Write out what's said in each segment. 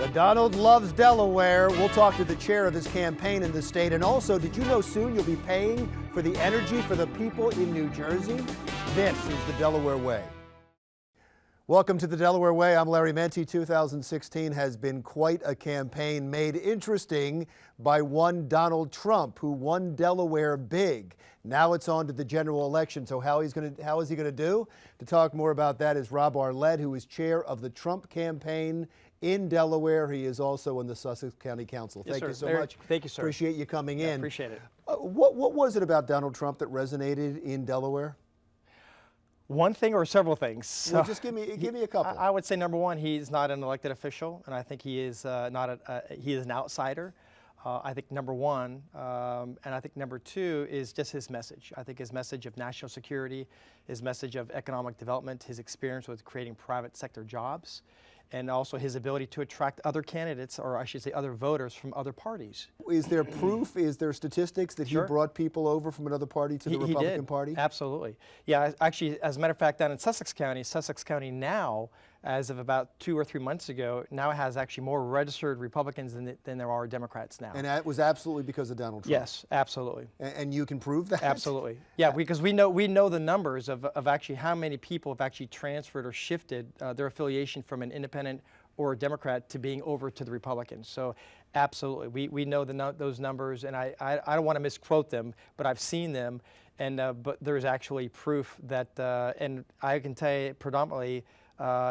So Donald loves Delaware. We'll talk to the chair of his campaign in the state. And also, did you know soon you'll be paying for the energy for the people in New Jersey? This is the Delaware Way. Welcome to the Delaware Way. I'm Larry Menti. 2016 has been quite a campaign made interesting by one Donald Trump, who won Delaware big. Now it's on to the general election. So how is he going to do? To talk more about that is Rob Arlett, who is chair of the Trump campaign in Delaware. He is also on the Sussex County Council. Yes, Thank you so Larry, much. Thank you, sir. Appreciate you coming in. Appreciate it. What was it about Donald Trump that resonated in Delaware? One thing or several things? Well, just give me a couple. I would say number one, he's not an elected official, and I think he is he is an outsider. I think number one, and I think number two is just his message. I think his message of national security, his message of economic development, his experience with creating private sector jobs, and also his ability to attract other candidates, or I should say other voters from other parties. Is there proof, is there statistics that he brought people over from another party to the Republican Party? Absolutely. Yeah, actually, as a matter of fact, down in Sussex County now, as of about 2 or 3 months ago, now has actually more registered Republicans than there are Democrats now. And that was absolutely because of Donald Trump? Yes, absolutely. And you can prove that? Absolutely. Yeah, because we know the numbers of actually how many people have actually transferred or shifted their affiliation from an independent or a Democrat to being over to the Republicans. So absolutely, we know those numbers, and I don't want to misquote them, but I've seen them, and but there's actually proof that, and I can tell you predominantly,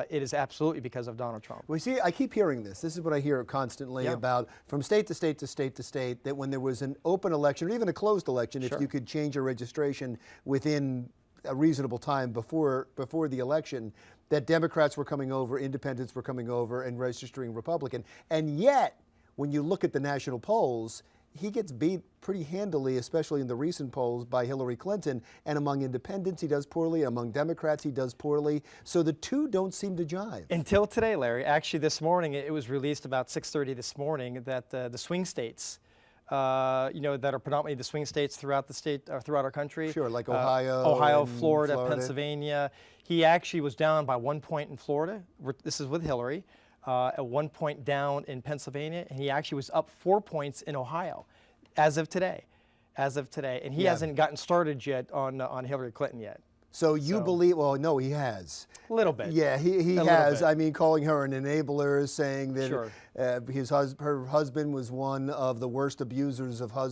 it is absolutely because of Donald Trump. Well, see, I keep hearing this. This is what I hear constantly about from state to state to state to state, that when there was an open election or even a closed election, if you could change your registration within a reasonable time before the election, that Democrats were coming over, independents were coming over and registering Republican. And yet, when you look at the national polls, he gets beat pretty handily, especially in the recent polls, by Hillary Clinton. And among independents, he does poorly. Among Democrats, he does poorly. So the two don't seem to jive. Until today, Larry. Actually, this morning, it was released about 6:30 this morning that the swing states, that are predominantly the swing states throughout the state, throughout our country. Sure, like Ohio, Florida, Pennsylvania. He actually was down by 1 point in Florida. This is with Hillary. At 1 point down in Pennsylvania, and he actually was up 4 points in Ohio, as of today, and he hasn't gotten started yet on Hillary Clinton yet. So you believe? Well, no, he has. A little bit. Yeah, he has. I mean, calling her an enabler, saying that her husband was one of the worst abusers of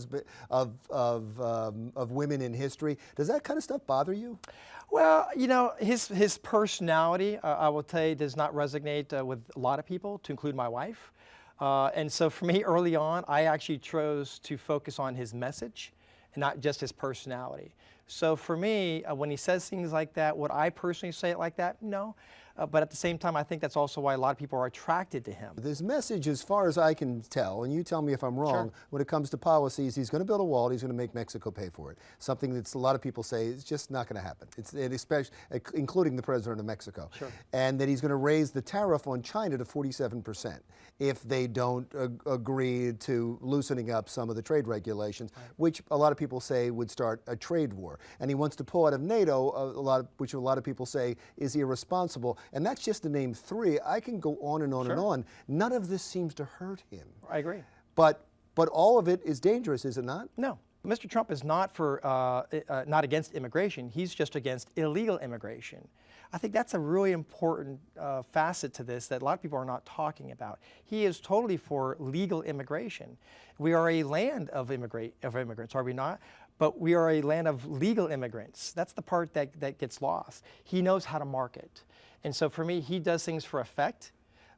women in history. Does that kind of stuff bother you? Well, his personality, I will tell you, does not resonate with a lot of people, to include my wife. And so for me, early on, I actually chose to focus on his message and not just his personality. So for me, when he says things like that, would I personally say it like that? No. But at the same time, I think that's also why a lot of people are attracted to him. This message, as far as I can tell, and you tell me if I'm wrong, when it comes to policies, he's going to build a wall, he's going to make Mexico pay for it. Something that a lot of people say is just not going to happen, especially including the president of Mexico. And that he's going to raise the tariff on China to 47% if they don't agree to loosening up some of the trade regulations, which a lot of people say would start a trade war. And he wants to pull out of NATO, which a lot of people say is irresponsible. And that's just to name three. I can go on and on and on. None of this seems to hurt him. I agree. But all of it is dangerous, is it not? No. Mr. Trump is not not against immigration. He's just against illegal immigration. I think that's a really important facet to this that a lot of people are not talking about. He is totally for legal immigration. We are a land of immigrants, are we not? But we are a land of legal immigrants. That's the part that gets lost. He knows how to market. And so for me, he does things for effect.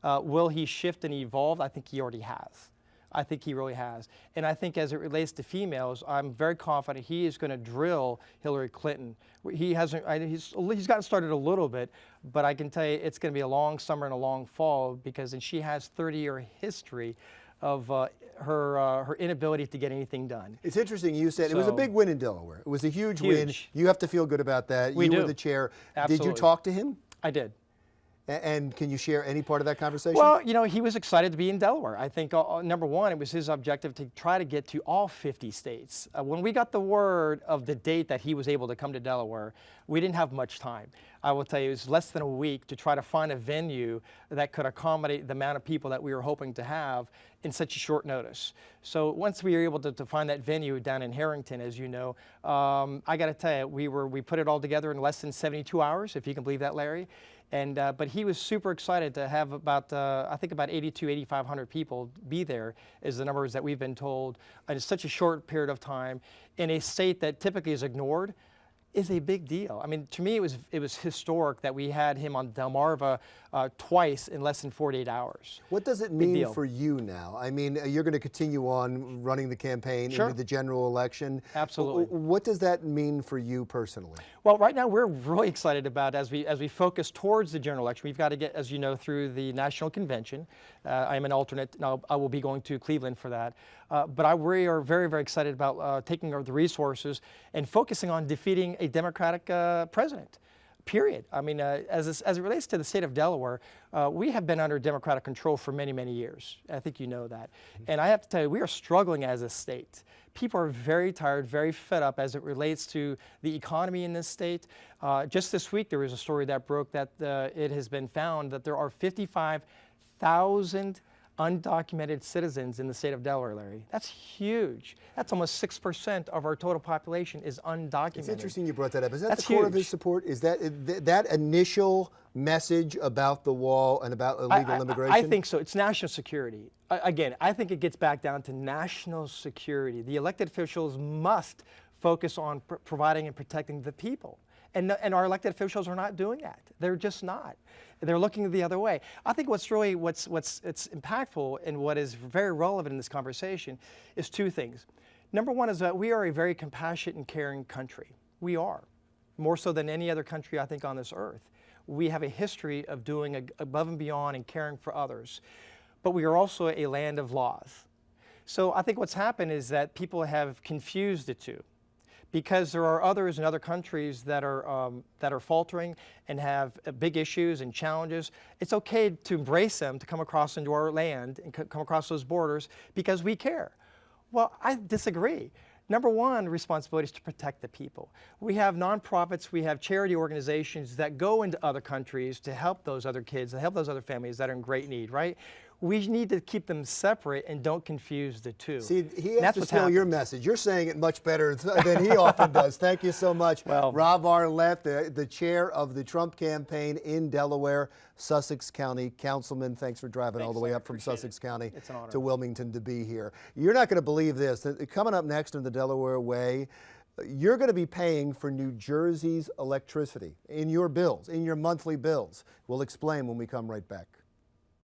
Will he shift and evolve? I think he already has. I think he really has. And I think as it relates to females, I'm very confident he is going to drill Hillary Clinton. He hasn't, he's gotten started a little bit, but I can tell you it's going to be a long summer and a long fall, because she has 30-year history of her inability to get anything done. It's interesting, you said it was a big win in Delaware. It was a huge win. You have to feel good about that. You were the chair. Absolutely. Did you talk to him? I did. And can you share any part of that conversation? Well, you know, he was excited to be in Delaware. I think, number one, it was his objective to try to get to all 50 states. When we got the word of the date that he was able to come to Delaware, we didn't have much time. I will tell you, it was less than a week to try to find a venue that could accommodate the amount of people that we were hoping to have in such a short notice. So once we were able to find that venue down in Harrington, as you know, I got to tell you, we put it all together in less than 72 hours, if you can believe that, Larry. And, but he was super excited to have about, I think about 8,500 people be there is the numbers that we've been told in such a short period of time in a state that typically is ignored. Is a big deal. I mean, to me, it was historic that we had him on Delmarva twice in less than 48 hours. What does it mean for you now? I mean, you're going to continue on running the campaign into the general election. Absolutely. What does that mean for you personally? Well, right now we're really excited about as we focus towards the general election. We've got to get, as you know, through the national convention. I am an alternate. Now I will be going to Cleveland for that. But we are very, very excited about taking the resources and focusing on defeating a Democratic president, period. I mean, as it relates to the state of Delaware, we have been under Democratic control for many, many years. I think you know that. And I have to tell you, we are struggling as a state. People are very tired, very fed up as it relates to the economy in this state. Just this week, there was a story that broke that it has been found that there are 55,000 undocumented citizens in the state of Delaware, Larry. That's huge. That's almost 6% of our total population is undocumented. It's interesting you brought that up. Is that the core of his support? Is that initial message about the wall and about illegal immigration? I think so. It's national security. Again, I think it gets back down to national security. The elected officials must focus on providing and protecting the people. And our elected officials are not doing that. They're just not. They're looking the other way. I think what's impactful and what is very relevant in this conversation is two things. Number one is that we are a very compassionate and caring country. We are, more so than any other country I think on this earth. We have a history of doing above and beyond and caring for others. But we are also a land of laws. So I think what's happened is that people have confused the two, because there are others in other countries that are faltering and have big issues and challenges. It's okay to embrace them, to come across into our land and come across those borders because we care. Well, I disagree. Number one responsibility is to protect the people. We have nonprofits, we have charity organizations that go into other countries to help those other kids, to help those other families that are in great need, right? We need to keep them separate and don't confuse the two. See, he has to steal your message. You're saying it much better than he often does. Thank you so much. Well, Rob Arlett, the chair of the Trump campaign in Delaware, Sussex County Councilman. Thanks for driving all the way up from Sussex County to Wilmington to be here. You're not going to believe this. Coming up next in the Delaware Way, you're going to be paying for New Jersey's electricity in your bills, in your monthly bills. We'll explain when we come right back.